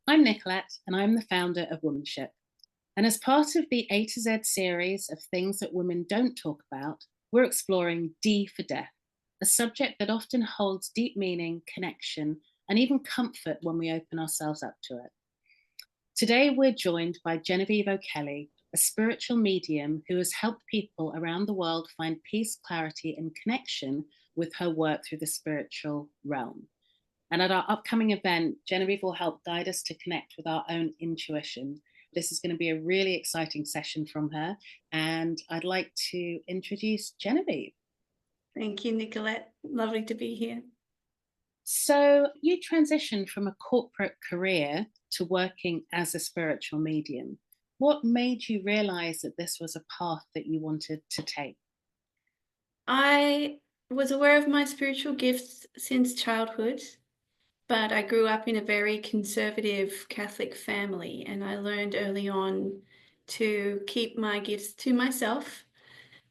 I'm Nicolette, and I'm the founder of Womanship. And as part of the A to Z series of things that women don't talk about, we're exploring D for death, a subject that often holds deep meaning, connection, and even comfort when we open ourselves up to it. Today, we're joined by Genevieve O'Kelly, a spiritual medium who has helped people around the world find peace, clarity, and connection with her work through the spiritual realm. And at our upcoming event, Genevieve will help guide us to connect with our own intuition. This is going to be a really exciting session from her. And I'd like to introduce Genevieve. Thank you, Nicolette. Lovely to be here. So, you transitioned from a corporate career to working as a spiritual medium. What made you realize that this was a path that you wanted to take? I was aware of my spiritual gifts since childhood, but I grew up in a very conservative Catholic family, and I learned early on to keep my gifts to myself.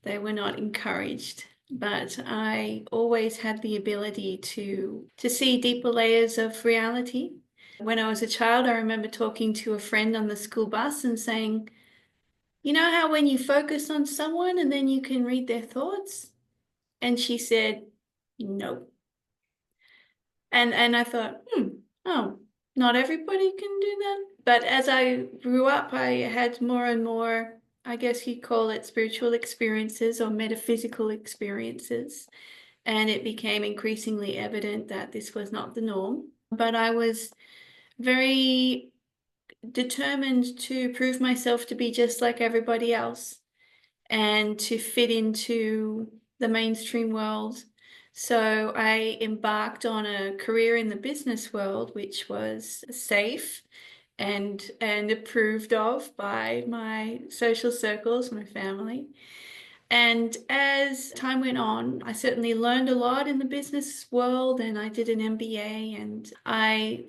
They were not encouraged, but I always had the ability to see deeper layers of reality. When I was a child, I remember talking to a friend on the school bus and saying, "You know how when you focus on someone and then you can read their thoughts?" And she said, "No." And I thought, oh, not everybody can do that. But as I grew up, I had more and more, I guess you'd call it spiritual experiences or metaphysical experiences. And it became increasingly evident that this was not the norm. But I was very determined to prove myself to be just like everybody else and to fit into the mainstream world. So I embarked on a career in the business world, which was safe and approved of by my social circles, my family. And as time went on, I certainly learned a lot in the business world, and I did an MBA, and I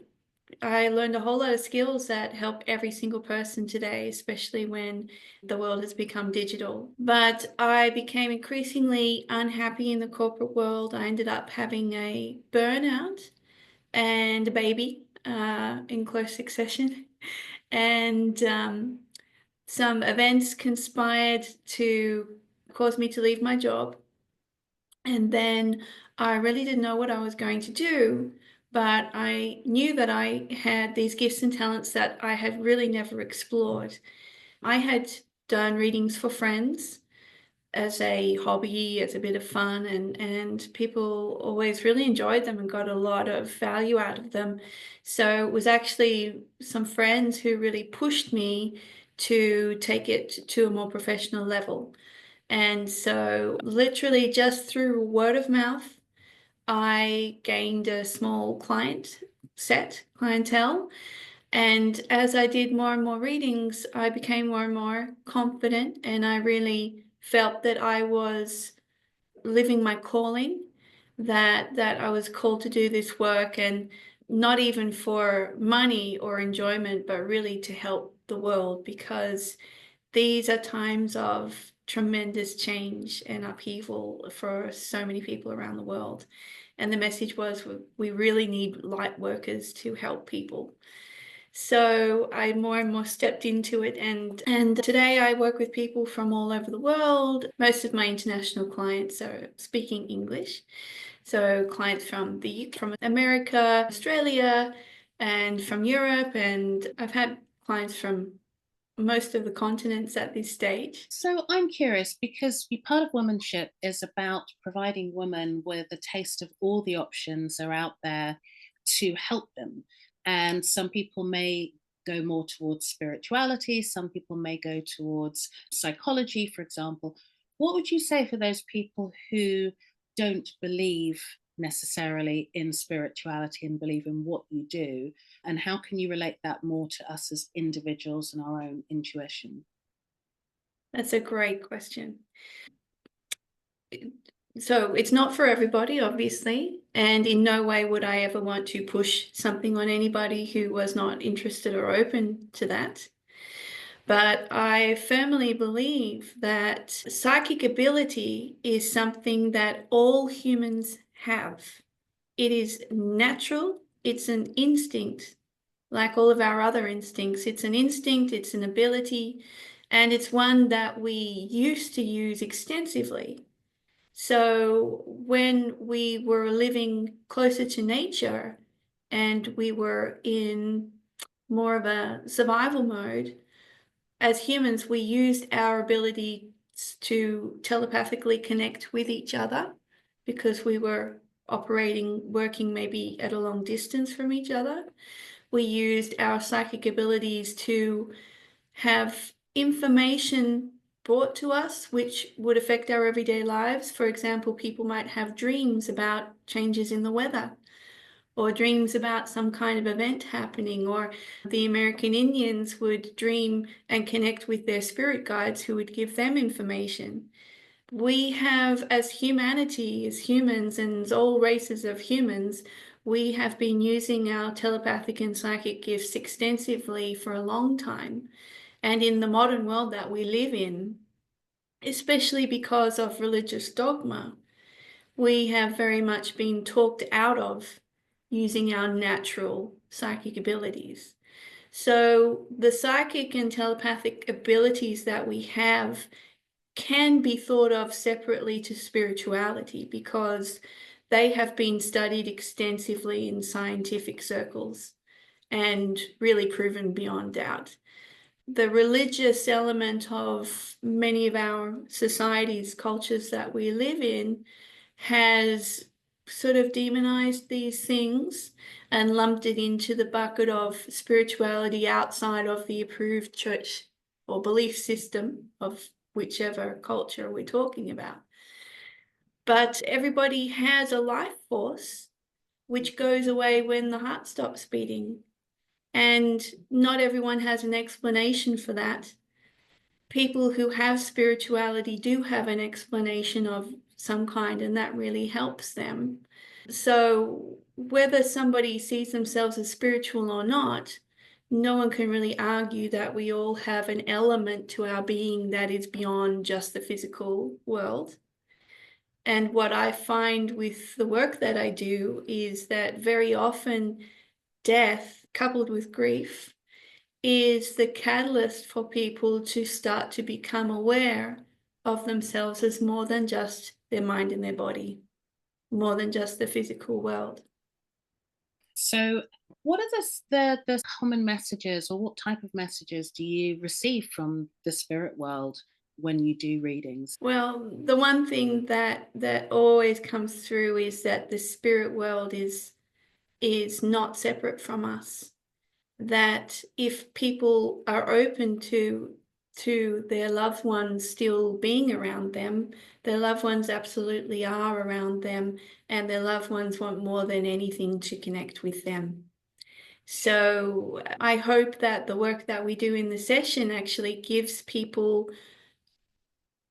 learned a whole lot of skills that help every single person today, especially when the world has become digital. But I became increasingly unhappy in the corporate world. I ended up having a burnout and a baby in close succession. And some events conspired to cause me to leave my job. And then I really didn't know what I was going to do, but I knew that I had these gifts and talents that I had really never explored. I had done readings for friends as a hobby, as a bit of fun, and people always really enjoyed them and got a lot of value out of them. So it was actually some friends who really pushed me to take it to a more professional level. And so, literally, just through word of mouth, I gained a small clientele. And as I did more and more readings, I became more and more confident, and I really felt that I was living my calling, that I was called to do this work, and not even for money or enjoyment, but really to help the world, because these are times of tremendous change and upheaval for so many people around the world. And the message was we really need light workers to help people. So I more and more stepped into it, and today I work with people from all over the world. Most of my international clients are speaking English. So clients from the UK, from America, Australia, and from Europe, and I've had clients from most of the continents at this stage. So I'm curious because part of womanship is about providing women with a taste of all the options are out there to help them. And some people may go more towards spirituality, some people may go towards psychology, for example. What would you say for those people who don't believe necessarily in spirituality and believe in what you do? And how can you relate that more to us as individuals and our own intuition? That's a great question. So it's not for everybody, obviously, and in no way would I ever want to push something on anybody who was not interested or open to that. But I firmly believe that psychic ability is something that all humans have. It is natural, it's an instinct like all of our other instincts. It's an instinct, it's an ability, and it's one that we used to use extensively. So when we were living closer to nature and we were in more of a survival mode, as humans, we used our ability to telepathically connect with each other because we were working maybe at a long distance from each other. We used our psychic abilities to have information brought to us which would affect our everyday lives. For example, people might have dreams about changes in the weather, or dreams about some kind of event happening, or the American Indians would dream and connect with their spirit guides who would give them information. We have, as humanity, as humans, and as all races of humans, we have been using our telepathic and psychic gifts extensively for a long time. And in the modern world that we live in, especially because of religious dogma, we have very much been talked out of using our natural psychic abilities. So the psychic and telepathic abilities that we have can be thought of separately to spirituality because they have been studied extensively in scientific circles and really proven beyond doubt. The religious element of many of our societies, cultures that we live in, has sort of demonized these things and lumped it into the bucket of spirituality outside of the approved church or belief system of whichever culture we're talking about. But everybody has a life force which goes away when the heart stops beating. And not everyone has an explanation for that. People who have spirituality do have an explanation of some kind, and that really helps them. So whether somebody sees themselves as spiritual or not, no one can really argue that we all have an element to our being that is beyond just the physical world. And what I find with the work that I do is that very often death, coupled with grief, is the catalyst for people to start to become aware of themselves as more than just their mind and their body, more than just the physical world. So, what are the common messages, or what type of messages do you receive from the spirit world when you do readings? Well, the one thing that always comes through is that the spirit world is not separate from us. That if people are open to their loved ones still being around them, their loved ones absolutely are around them, and their loved ones want more than anything to connect with them. So I hope that the work that we do in the session actually gives people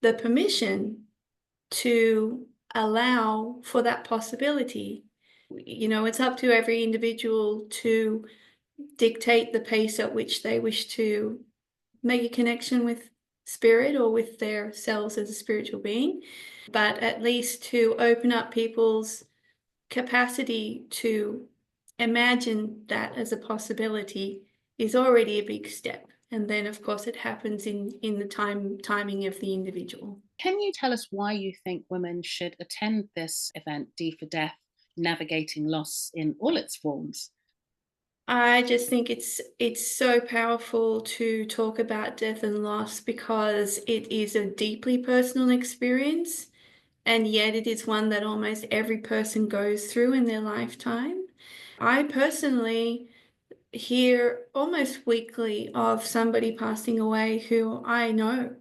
the permission to allow for that possibility. You know, it's up to every individual to dictate the pace at which they wish to make a connection with spirit or with their selves as a spiritual being, but at least to open up people's capacity to imagine that as a possibility is already a big step. And then, of course, it happens in the timing of the individual. Can you tell us why you think women should attend this event, D for Death, Navigating Loss in all its forms? I just think it's so powerful to talk about death and loss because it is a deeply personal experience, and yet it is one that almost every person goes through in their lifetime. I personally hear almost weekly of somebody passing away who I know.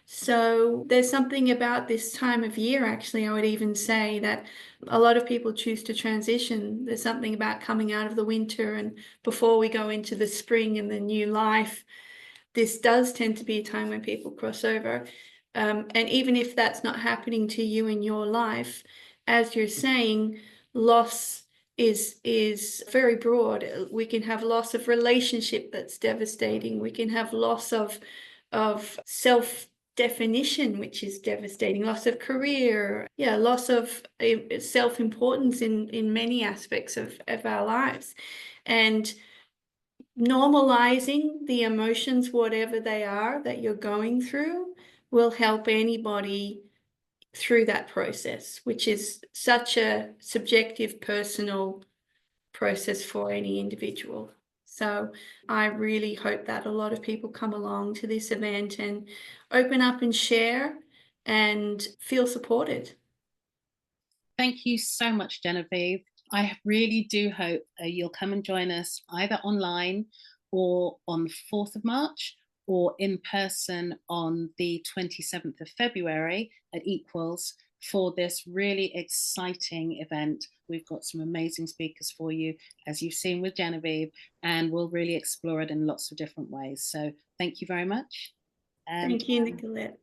So there's something about this time of year, actually, I would even say that a lot of people choose to transition. There's something about coming out of the winter and before we go into the spring and the new life. This does tend to be a time when people cross over. And even if that's not happening to you in your life, as you're saying, loss is very broad. We can have loss of relationship that's devastating. We can have loss of self definition, which is devastating, loss of career, loss of self-importance in many aspects of our lives. And normalizing the emotions, whatever they are that you're going through, will help anybody through that process, which is such a subjective, personal process for any individual. So I really hope that a lot of people come along to this event and open up and share and feel supported. Thank you so much, Genevieve. I really do hope you'll come and join us either online or on the 4th of March or in person on the 27th of February at Equals for this really exciting event. We've got some amazing speakers for you, as you've seen with Genevieve, and we'll really explore it in lots of different ways. So thank you very much. And Thank you, Nicolette.